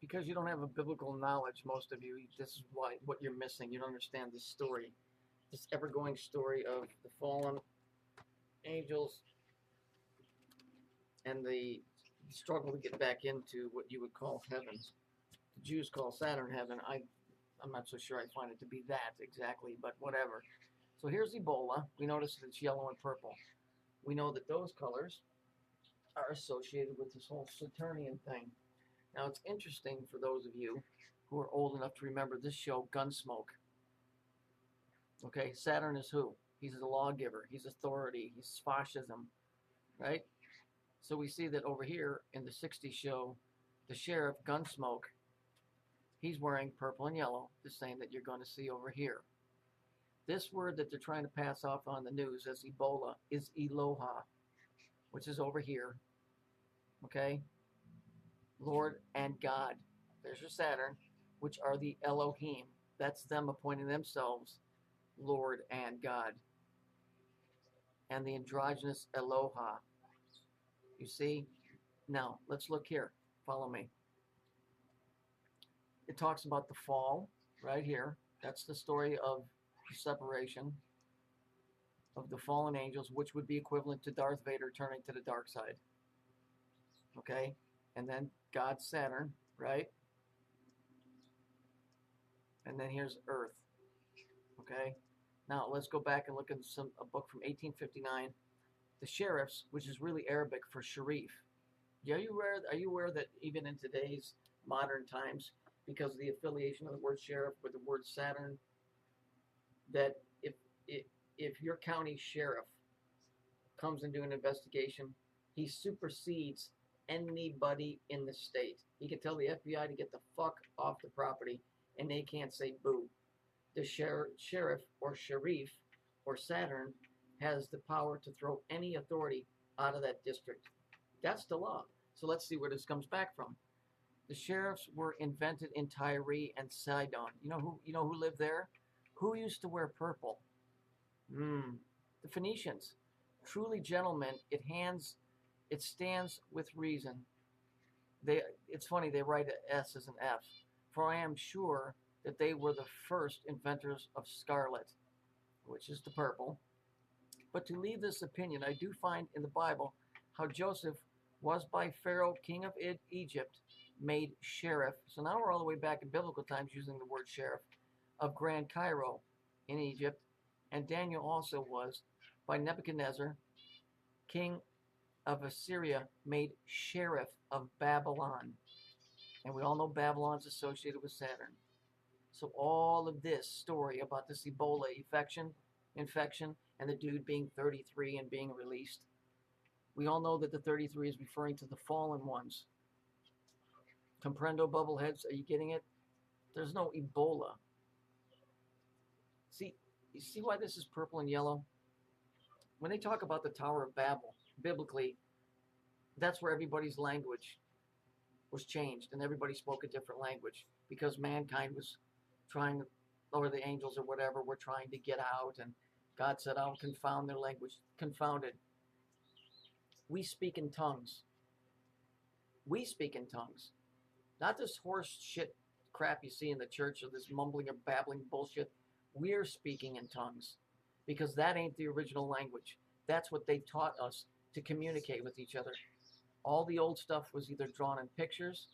because you don't have a biblical knowledge, most of you, this is what you're missing. You don't understand this story, this ever-going story of the fallen angels and the struggle to get back into what you would call heaven. The Jews call Saturn heaven. I'm not so sure I find it to be that exactly, but whatever. So here's Ebola. We notice that it's yellow and purple. We know that those colors are associated with this whole Saturnian thing. Now, it's interesting for those of you who are old enough to remember this show, Gunsmoke. Okay, Saturn is who? He's a lawgiver. He's authority. He's fascism, right? So we see that over here in the 60s show, the sheriff, Gunsmoke, he's wearing purple and yellow, the same that you're going to see over here. This word that they're trying to pass off on the news as Ebola is Eloha, which is over here, okay? Lord and God. There's your Saturn, which are the Elohim. That's them appointing themselves Lord and God. And the androgynous Eloha. You see? Now, let's look here. Follow me. It talks about the fall right here. That's the story of the separation of the fallen angels, which would be equivalent to Darth Vader turning to the dark side. Okay? And then God's Saturn, right? And then here's Earth. Okay? Now, let's go back and look at a book from 1859. The sheriffs, which is really Arabic for sharif. Are you aware that even in today's modern times, because of the affiliation of the word sheriff with the word Saturn, that if your county sheriff comes and do an investigation, he supersedes anybody in the state. He can tell the FBI to get the fuck off the property, and they can't say boo. The sheriff or sharif or Saturn has the power to throw any authority out of that district. That's the law. So let's see where this comes back from. The sheriffs were invented in Tyre and Sidon. You know who lived there? Who used to wear purple? The Phoenicians. Truly gentlemen, it stands with reason. It's funny, they write an S as an F. For I am sure that they were the first inventors of scarlet, which is the purple. But to leave this opinion, I do find in the Bible how Joseph was by Pharaoh, king of Egypt, made sheriff. So now we're all the way back in biblical times using the word sheriff of Grand Cairo in Egypt. And Daniel also was by Nebuchadnezzar, king of Assyria, made sheriff of Babylon. And we all know Babylon's associated with Saturn. So all of this story about this Ebola infection, and the dude being 33 and being released, we all know that the 33 is referring to the fallen ones. Comprendo, bubbleheads, are you getting it? There's no Ebola. See, you see why this is purple and yellow? When they talk about the Tower of Babel, biblically, that's where everybody's language was changed, and everybody spoke a different language because mankind was trying, or the angels or whatever, were trying to get out, and God said, I'll confound their language. Confounded. We speak in tongues. We speak in tongues. Not this horse shit crap you see in the church, or this mumbling or babbling bullshit. We're speaking in tongues because that ain't the original language. That's what they taught us to communicate with each other. All the old stuff was either drawn in pictures,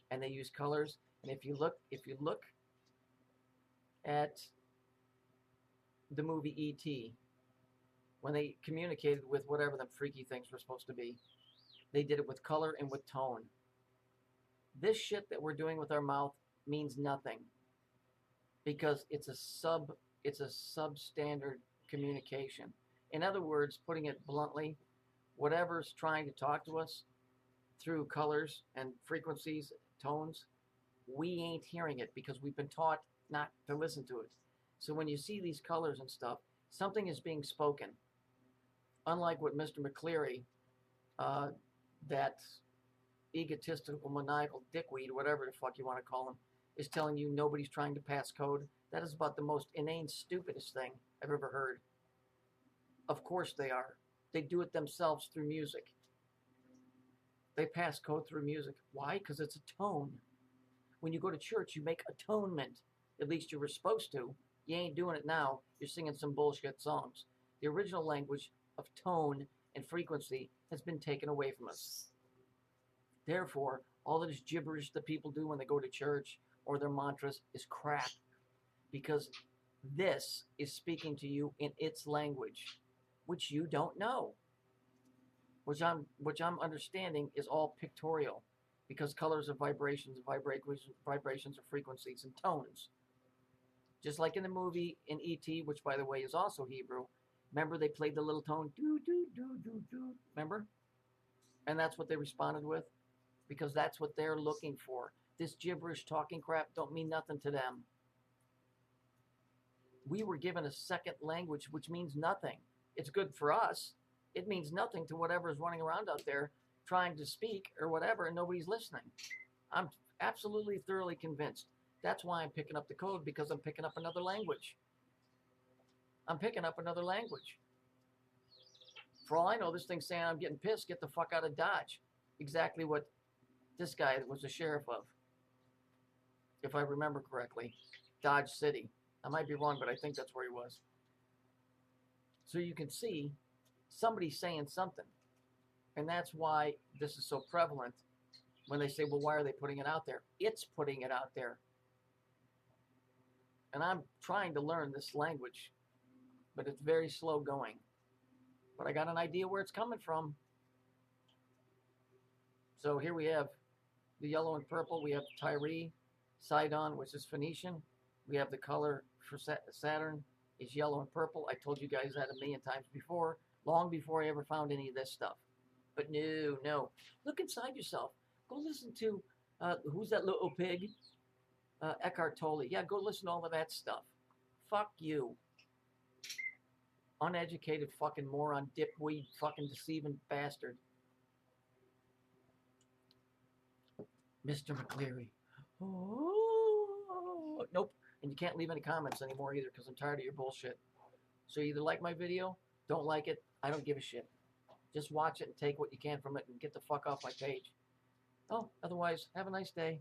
and they used colors. And if you look at the movie E.T., when they communicated with whatever the freaky things were supposed to be, they did it with color and with tone. This shit that we're doing with our mouth means nothing because it's a substandard communication. In other words, putting it bluntly, whatever's trying to talk to us through colors and frequencies, tones, we ain't hearing it because we've been taught not to listen to it. So when you see these colors and stuff, something is being spoken. Unlike what Mr. McCleary, that egotistical, maniacal dickweed, whatever the fuck you want to call him, is telling you nobody's trying to pass code. That is about the most inane, stupidest thing I've ever heard. Of course they are. They do it themselves through music. They pass code through music. Why? Because it's a tone. when you go to church, you make atonement. At least you were supposed to. You ain't doing it now. You're singing some bullshit songs. The original language of tone and frequency has been taken away from us. Therefore, all that is gibberish that people do when they go to church or their mantras is crap, because this is speaking to you in its language, which you don't know, which I'm understanding is all pictorial, because colors are vibrations are frequencies and tones. Just like in the movie in E.T., which by the way is also Hebrew. Remember they played the little tone, do, do, do, do, do. Remember? And that's what they responded with, because that's what they're looking for. This gibberish talking crap don't mean nothing to them. We were given a second language, which means nothing. It's good for us. It means nothing to whatever is running around out there trying to speak or whatever, and nobody's listening. I'm absolutely thoroughly convinced. That's why I'm picking up the code, because I'm picking up another language. I'm picking up another language. For all I know, this thing's saying I'm getting pissed, get the fuck out of Dodge. Exactly what this guy was the sheriff of, if I remember correctly. Dodge City. I might be wrong, but I think that's where he was. So you can see somebody's saying something. And that's why this is so prevalent when they say, well, why are they putting it out there? It's putting it out there. And I'm trying to learn this language, but it's very slow going. But I got an idea where it's coming from. So here we have the yellow and purple. We have Tyre, Sidon, which is Phoenician. We have the color for Saturn is yellow and purple. I told you guys that a million times before, long before I ever found any of this stuff. But no. Look inside yourself. Go listen to, who's that little pig? Eckhart Tolle. Yeah, go listen to all of that stuff. Fuck you. Uneducated fucking moron, dipweed, fucking deceiving bastard. Mr. McCleary. Oh, nope. And you can't leave any comments anymore either, because I'm tired of your bullshit. So you either like my video, don't like it, I don't give a shit. Just watch it and take what you can from it and get the fuck off my page. Oh, otherwise, have a nice day.